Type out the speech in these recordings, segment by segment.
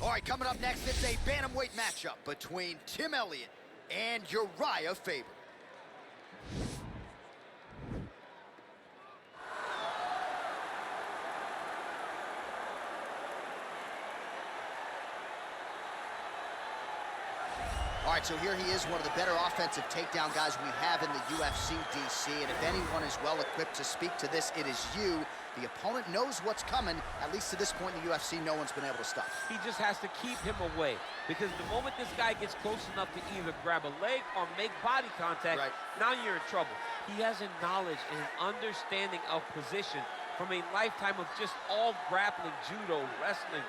All right, coming up next, it's a bantamweight matchup between Tim Elliott and Urijah Faber. All right, so here he is, one of the better offensive takedown guys we have in the UFC, DC. And if anyone is well-equipped to speak to this, it is you. The opponent knows what's coming. At least to this point in the UFC, no one's been able to stop. He just has to keep him away. Because the moment this guy gets close enough to either grab a leg or make body contact, now you're in trouble. He has a knowledge and an understanding of position from a lifetime of just all grappling, judo, wrestling,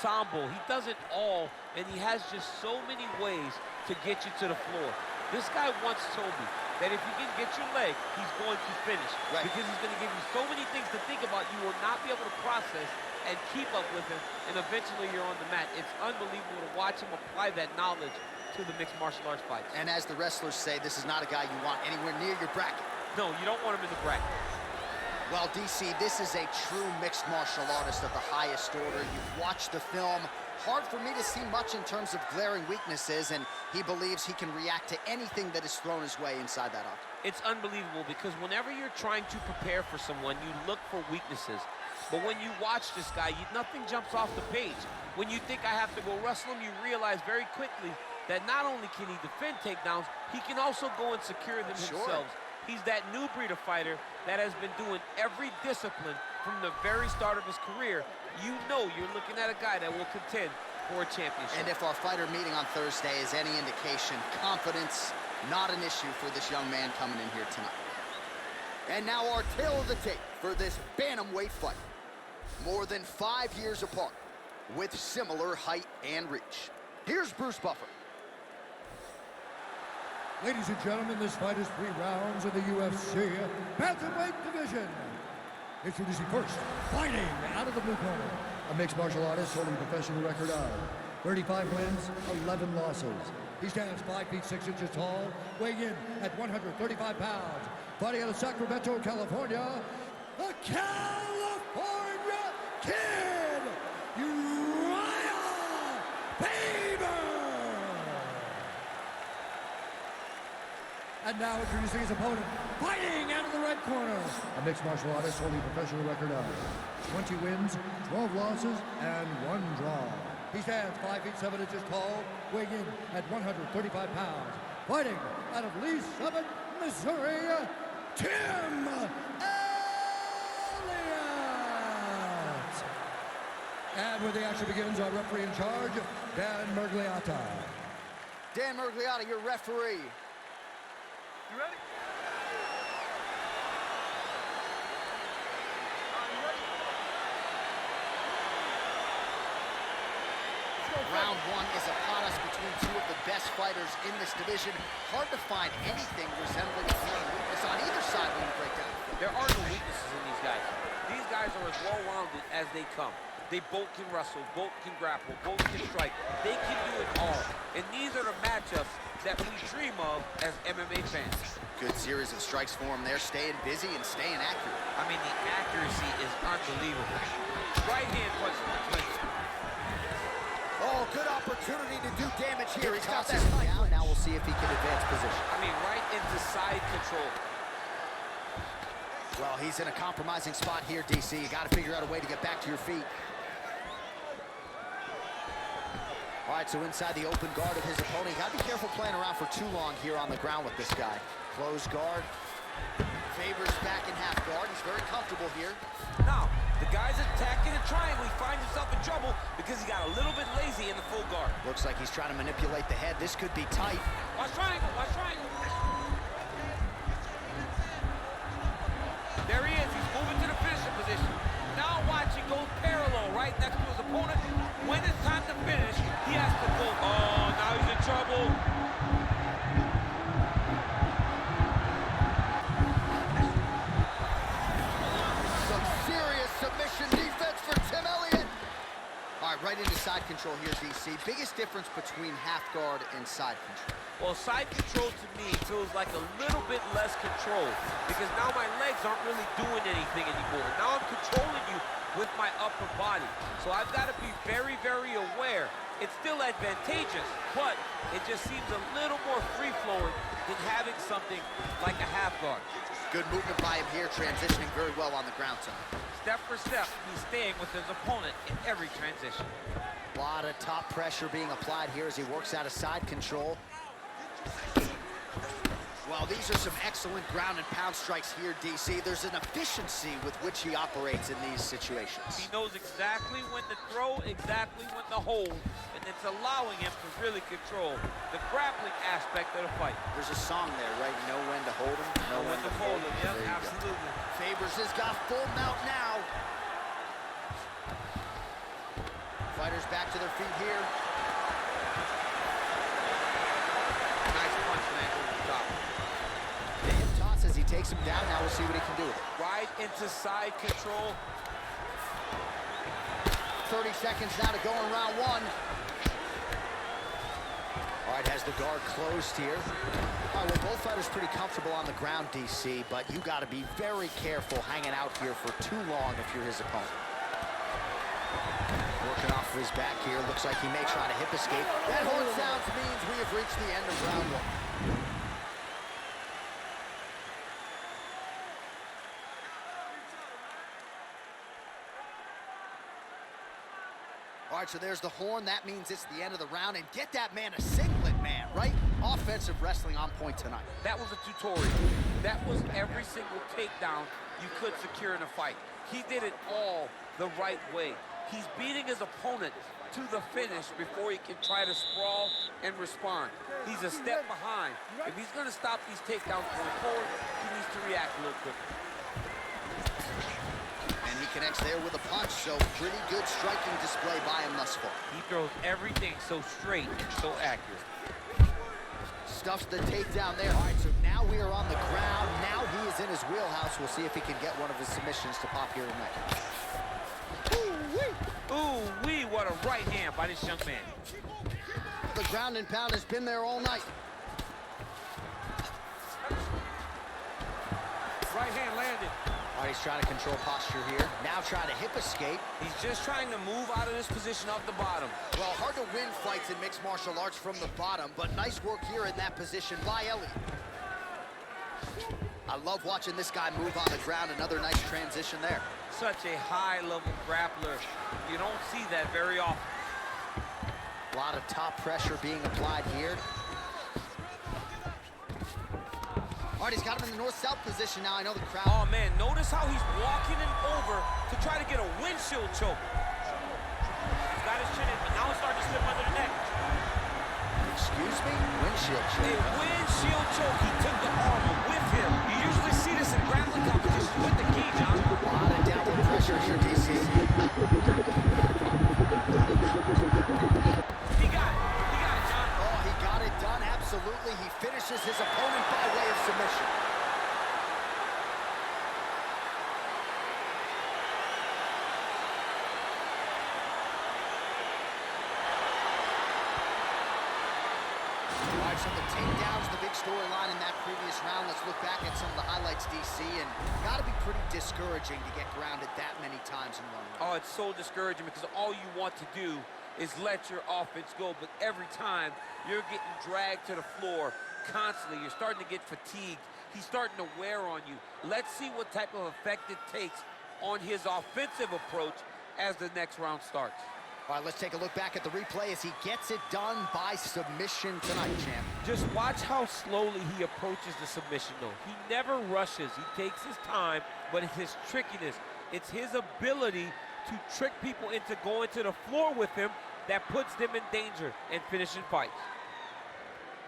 sambo. He does it all, and he has just so many ways to get you to the floor. This guy once told me that if you can get your leg, he's going to finish. Because he's going to give you so many things to think about, you will not be able to process and keep up with him, and eventually you're on the mat. It's unbelievable to watch him apply that knowledge to the mixed martial arts fights. And as the wrestlers say, this is not a guy you want anywhere near your bracket. No, you don't want him in the bracket. Well, DC, this is a true mixed martial artist of the highest order. You've watched the film. Hard for me to see much in terms of glaring weaknesses, and he believes he can react to anything that is thrown his way inside that octagon. It's unbelievable because whenever you're trying to prepare for someone, you look for weaknesses. But when you watch this guy, nothing jumps off the page. When you think I have to go wrestle him, you realize very quickly that not only can he defend takedowns, he can also go and secure them himself. He's that new breed of fighter that has been doing every discipline from the very start of his career. You know you're looking at a guy that will contend for a championship. And if our fighter meeting on Thursday is any indication, confidence, not an issue for this young man coming in here tonight. And now our tale of the tape for this bantamweight fight. More than 5 years apart, with similar height and reach. Here's Bruce Buffer. Ladies and gentlemen, this fight is 3 rounds in the UFC bantamweight division. Introducing first, fighting out of the blue corner, a mixed martial artist holding a professional record of 35 wins, 11 losses. He stands 5 feet 6 inches tall, weighing in at 135 pounds. Fighting out of Sacramento, California, the California Kid, Urijah Faber! And now introducing his opponent, fighting out of the red corner, a mixed martial artist holding a professional record of 20 wins, 12 losses, and 1 draw. He stands 5 feet 7 inches tall, weighing in at 135 pounds. Fighting out of Lee Summit, Missouri, Tim Elliott! And when the action begins, our referee in charge, Dan Mergliata. Dan Mergliata, your referee. You ready? Round 1 is upon us between 2 of the best fighters in this division. Hard to find anything resembling a glaring weakness on either side when you break down. There are no weaknesses in these guys. These guys are as well-rounded as they come. They both can wrestle, both can grapple, both can strike. They can do it all. And these are the matchups that we dream of as MMA fans. Good series of strikes for him. They're staying busy and staying accurate. I mean, the accuracy is unbelievable. Right hand punch. Oh, good opportunity to do damage here. He's got that down. Now we'll see if he can advance position. I mean, right into side control. Well, he's in a compromising spot here, DC. You got to figure out a way to get back to your feet. All right, so inside the open guard of his opponent. You got to be careful playing around for too long here on the ground with this guy. Closed guard. Faber's back in half guard. He's very comfortable here. Now, the guy's attacking a triangle. He finds himself in trouble because he got a little bit lazy in the full guard. Looks like he's trying to manipulate the head. This could be tight. Watch triangle, watch triangle. There he is. He's moving to the finishing position. Now watch, he goes parallel right next to his opponent. When it's time to finish, he has to go. Oh, now he's in trouble. Some serious submission defense for Tim Elliott. All right, right into side control here, DC. Biggest difference between half guard and side control. Well, side control to me feels like a little bit less control because now my legs aren't really doing anything anymore. Now I'm controlling you with my upper body. So I've got to be very, very aware. It's still advantageous, but it just seems a little more free-flowing than having something like a half guard. Good movement by him here, transitioning very well on the ground tonight. Step for step, he's staying with his opponent in every transition. A lot of top pressure being applied here as he works out of side control. Well, these are some excellent ground and pound strikes here, DC. There's an efficiency with which he operates in these situations. He knows exactly when to throw, exactly when to hold, and it's allowing him to really control the grappling aspect of the fight. There's a song there, right? Know when to hold him, know when to hold him. Yep, absolutely. Fabers has got full mount now. Fighters back to their feet here. Nice punch, man, over the top. Hip toss as he takes him down. Now we'll see what he can do with it. Right into side control. 30 seconds now to go in round one. All right, has the guard closed here. All right, well, both fighters pretty comfortable on the ground, DC, but you got to be very careful hanging out here for too long if you're his opponent. Working off of his back here. Looks like he may try to hip escape. That horn sounds means we have reached the end of round one. All right, so there's the horn. That means it's the end of the round. And get that man a singlet, man, right? Offensive wrestling on point tonight. That was a tutorial. That was every single takedown you could secure in a fight. He did it all the right way. He's beating his opponent to the finish before he can try to sprawl and respond. He's a step behind. If he's going to stop these takedowns going forward, he needs to react a little quicker. And he connects there with a punch, so pretty good striking display by him thus far. He throws everything so straight and so accurate. Stuffs the takedown there. All right, so now we are on the ground. Now he is in his wheelhouse. We'll see if he can get one of his submissions to pop here tonight. Ooh-wee, what a right hand by this young man. The ground and pound has been there all night. Right hand landed. All right, he's trying to control posture here. Now trying to hip escape. He's just trying to move out of this position off the bottom. Well, hard to win fights in mixed martial arts from the bottom, but nice work here in that position by Elliott. I love watching this guy move on the ground. Another nice transition there. Such a high-level grappler. You don't see that very often. A lot of top pressure being applied here. All right, he's got him in the north-south position now. I know the crowd. Oh, man, notice how he's walking him over to try to get a windshield choke. He's got his chin in, but now he's starting to slip under the neck. Excuse me? Windshield choke. A windshield choke. He took the armor with him. You usually see this in grappling competitions with the gi, John. A lot of downward pressure here, DC. He got it. He got it, John. Oh, he got it done. Absolutely. He finishes his opponent by way of submission. All right, so the takedowns, the big storyline in that previous round. Let's look back at some of the highlights, DC, and got to be pretty discouraging to get grounded that many times in one round. Oh, it's so discouraging because all you want to do is let your offense go, but every time you're getting dragged to the floor constantly. You're starting to get fatigued. He's starting to wear on you. Let's see what type of effect it takes on his offensive approach as the next round starts. All right, let's take a look back at the replay as he gets it done by submission tonight, champ. Just watch how slowly he approaches the submission, though. He never rushes. He takes his time, but it's his trickiness. It's his ability to trick people into going to the floor with him that puts them in danger and finishing fights.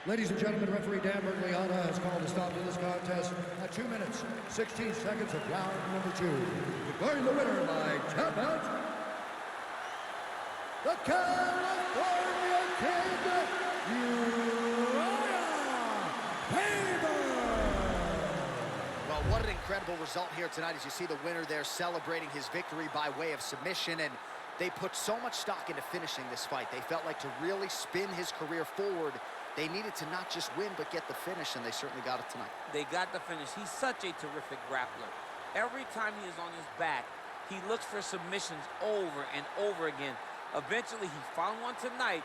Ladies and gentlemen, referee Dan Bergliana has called a stop to this contest at 2 minutes, 16 seconds of round number 2. Declaring the winner by tap out, the California Kid, Urijah Faber! Well, what an incredible result here tonight as you see the winner there celebrating his victory by way of submission, and they put so much stock into finishing this fight. They felt like to really spin his career forward, they needed to not just win, but get the finish, and they certainly got it tonight. They got the finish. He's such a terrific grappler. Every time he is on his back, He looks for submissions over and over again. Eventually, he found one tonight.